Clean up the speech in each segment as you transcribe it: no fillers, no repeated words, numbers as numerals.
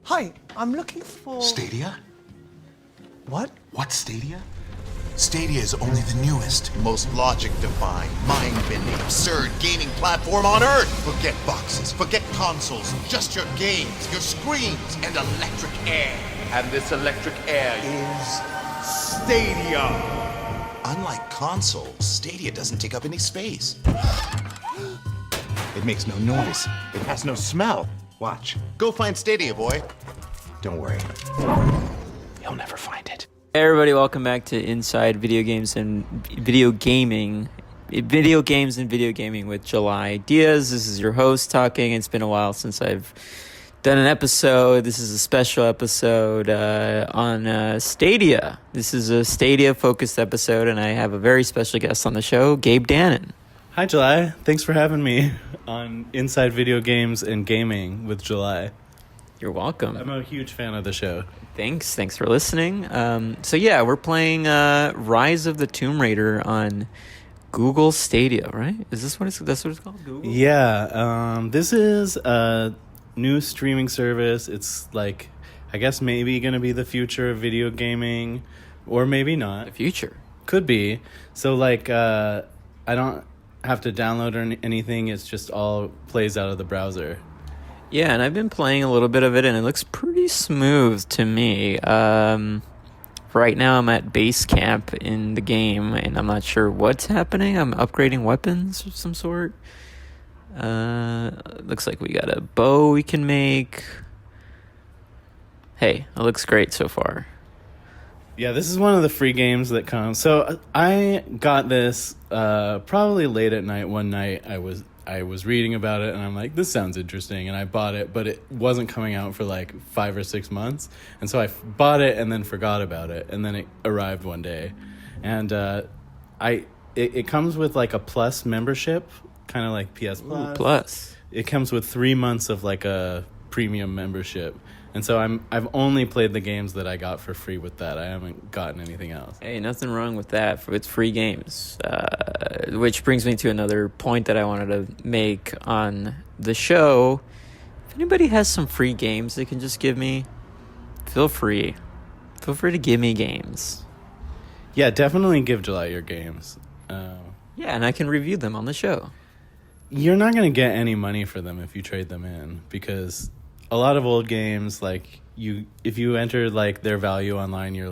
Hi, I'm looking for... Stadia? What? What Stadia? Stadia is only the newest, most logic-defying, mind-bending, absurd gaming platform on Earth. Forget boxes, forget consoles, just your games, your screens, and electric air. And this electric air is Stadia. Unlike consoles, Stadia doesn't take up any space. It makes no noise. It has no smell. Watch. Go find Stadia, boy. Don't worry. You'll never find it. Hey everybody, welcome back to Inside Video Games and Video Gaming. Video Games and Video Gaming with July Diaz. This is your host talking. It's been a while since I've done an episode. This is a special episode on Stadia. This is a Stadia-focused episode, and I have a very special guest on the show, Gabe Danon. Hi, July. Thanks for having me on Inside Video Games and Gaming with July. You're welcome. I'm a huge fan of the show. Thanks for listening. So yeah, we're playing Rise of the Tomb Raider on Google Stadia, right? Is this that's what it's called? Google? Yeah, this is a new streaming service. It's like, I guess maybe going to be the future of video gaming, or maybe not. The future. Could be. So like, I don't have to download or anything. It's just all plays out of the browser. Yeah, and I've been playing a little bit of it, and it looks pretty smooth to me. Right now, I'm at base camp in the game, and I'm not sure what's happening. I'm upgrading weapons of some sort. Looks like we got a bow we can make. Hey, it looks great so far. Yeah, this is one of the free games that comes. So I got this probably late at night. One night I was reading about it, and I'm like, this sounds interesting, and I bought it, but it wasn't coming out for like 5 or 6 months, and so I bought it and then forgot about it, and then it arrived one day, and it comes with like a Plus membership, kind of like PS Plus. Ooh, Plus. It comes with 3 months of like a premium membership. And so I've only played the games that I got for free with that. I haven't gotten anything else. Hey, nothing wrong with that. It's free games. Which brings me to another point that I wanted to make on the show. If anybody has some free games they can just give me, feel free. Feel free to give me games. Yeah, definitely give July your games. Yeah, and I can review them on the show. You're not going to get any money for them if you trade them in, because a lot of old games, like if you enter like their value online, you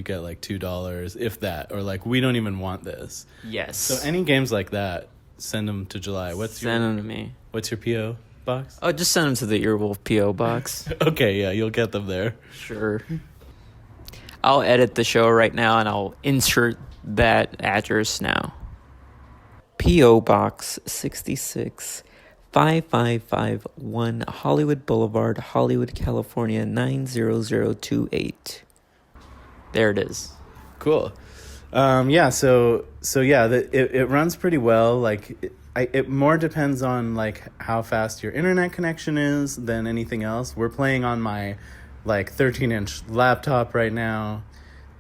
get like $2, if that, or like, we don't even want this. Yes. So any games like that, send them to July. Send them to me. What's your PO box? Oh, just send them to the Earwolf PO box. Okay, yeah, you'll get them there. Sure. I'll edit the show right now and I'll insert that address now. PO Box 66. 5551 Hollywood Boulevard, Hollywood, California 90028. There it is. Cool. Yeah. So yeah, it runs pretty well. Like it more depends on like how fast your internet connection is than anything else. We're playing on my like 13-inch laptop right now,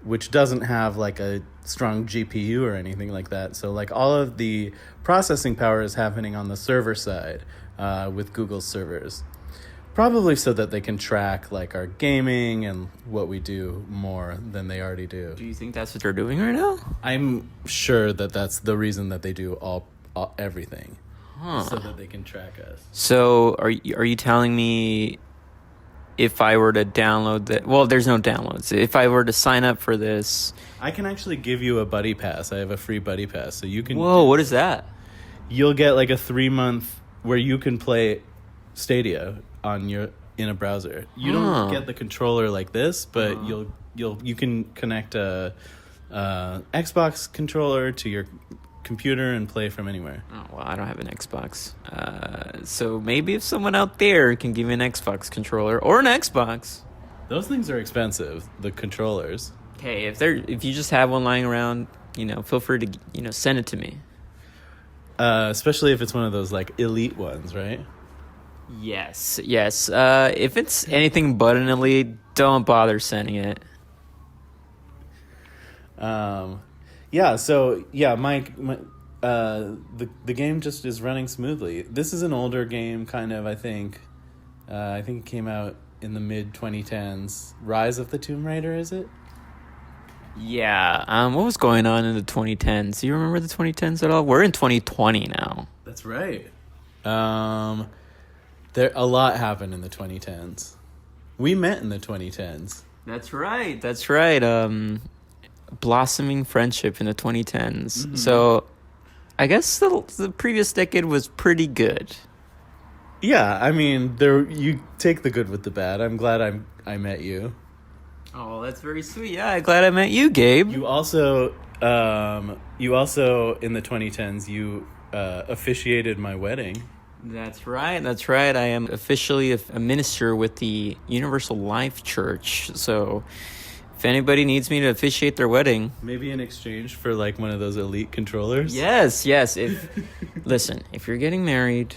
which doesn't have like a strong GPU or anything like that. So like all of the processing power is happening on the server side with Google's servers. Probably so that they can track like our gaming and what we do more than they already do. Do you think that's what they're doing right now? I'm sure that that's the reason that they do all everything. So that they can track us. So are you telling me if I were to download that? Well, there's no downloads. If I were to sign up for this, I can actually give you a buddy pass. I have a free buddy pass, so you can. Whoa, what is that? You'll get like a 3-month where you can play Stadia in a browser. You don't get the controller like this, but you can connect a Xbox controller to your computer and play from anywhere. Oh, well, I don't have an Xbox. So maybe if someone out there can give me an Xbox controller or an Xbox. Those things are expensive, the controllers. Hey, if you just have one lying around, feel free to, send it to me. Especially if it's one of those like elite ones, right? Yes. If it's anything but an elite, don't bother sending it. Yeah. So yeah, my the game just is running smoothly. This is an older game, kind of. I think it came out in the mid 2010s. Rise of the Tomb Raider, is it? Yeah. What was going on in the 2010s? Do you remember the 2010s at all? We're in 2020 now. That's right. There a lot happened in the 2010s. We met in the 2010s. That's right. That's right. Blossoming friendship in the 2010s. Mm-hmm. So, I guess the previous decade was pretty good. Yeah, I mean, there you take the good with the bad. I'm glad I met you. Oh, that's very sweet. Yeah, I'm glad I met you, Gabe. You also in the 2010s you officiated my wedding. That's right. That's right. I am officially a minister with the Universal Life Church. So, if anybody needs me to officiate their wedding, Maybe in exchange for like one of those elite controllers. yes. Listen, if you're getting married,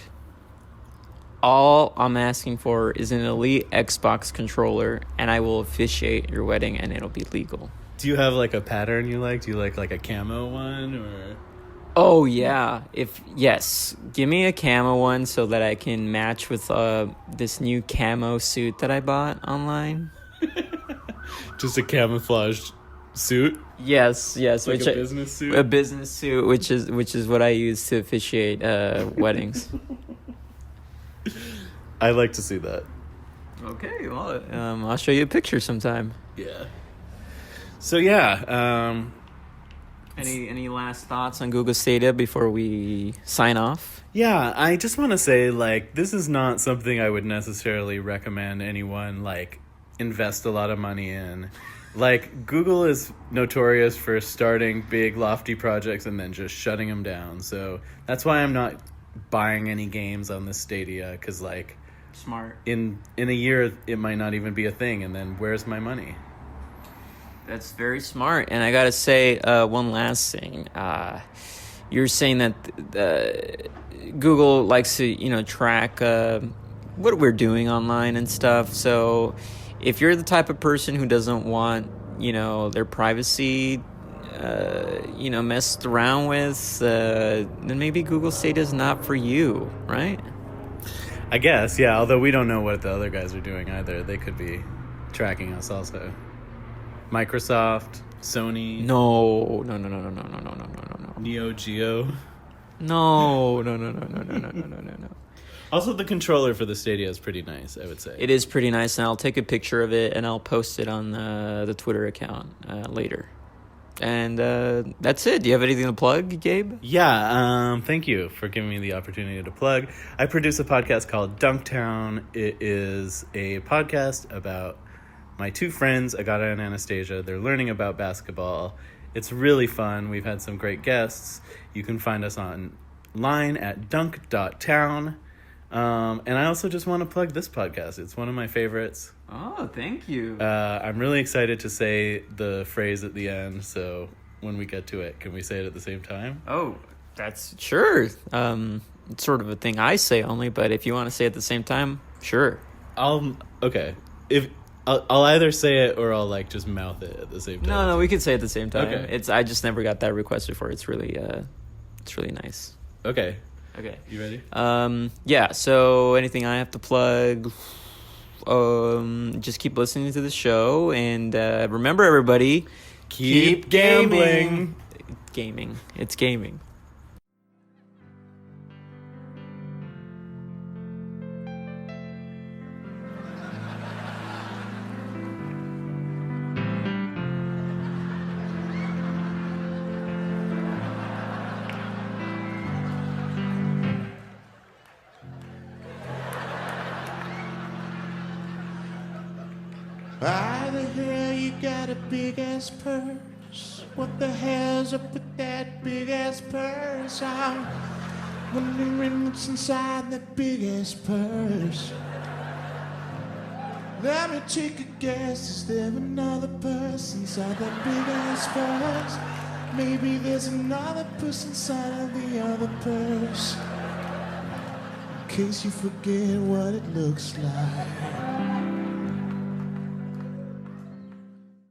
all I'm asking for is an elite Xbox controller, and I will officiate your wedding, and it'll be legal. Do you have like a pattern you like? Do you like a camo one or? Oh yeah, give me a camo one so that I can match with this new camo suit that I bought online. Just a camouflaged suit? Yes, Like which a business suit? a business suit, which is what I use to officiate weddings. I like to see that. Okay, well, I'll show you a picture sometime. Yeah. So yeah, Any last thoughts on Google Stadia before we sign off? yeah, I just want to say like this is not something I would necessarily recommend anyone like invest a lot of money in. Like Google is notorious for starting big lofty projects and then just shutting them down. So that's why I'm not buying any games on this Stadia, cuz like Smart. in a year it might not even be a thing, and then where's my money? That's very smart. And I gotta say one last thing. You're saying that Google likes to track what we're doing online and stuff. So if you're the type of person who doesn't want their privacy messed around with, then maybe Google Stadia is not for you, right? I guess, yeah, although we don't know what the other guys are doing either. They could be tracking us also. Microsoft, Sony, No. Neo Geo. No. Also, the controller for the Stadia is pretty nice, I would say. It is pretty nice, and I'll take a picture of it and I'll post it on the Twitter account later. And that's it. Do you have anything to plug, Gabe? Yeah, thank you for giving me the opportunity to plug. I produce a podcast called Dunktown. It is a podcast about my two friends, Agata and Anastasia. They're learning about basketball. It's really fun. We've had some great guests. You can find us online at dunk.town. And I also just want to plug this podcast. It's one of my favorites. Oh, thank you. I'm really excited to say the phrase at the end, so when we get to it, can we say it at the same time? Oh, that's sure. It's sort of a thing I say only, but if you want to say it at the same time, sure. Okay. If I'll either say it or I'll like just mouth it at the same time. No, we can say it at the same time. Okay. I just never got that request before. It's really nice. Okay. Okay. You ready? Yeah, so anything I have to plug, just keep listening to the show, and remember, everybody, Keep gambling. Gaming. It's gaming. Why the hell you got a big ass purse? What the hell's up with that big ass purse? I'm wondering what's inside that big ass purse. Let me take a guess, is there another purse inside that big ass purse? Maybe there's another purse inside of the other purse. In case you forget what it looks like.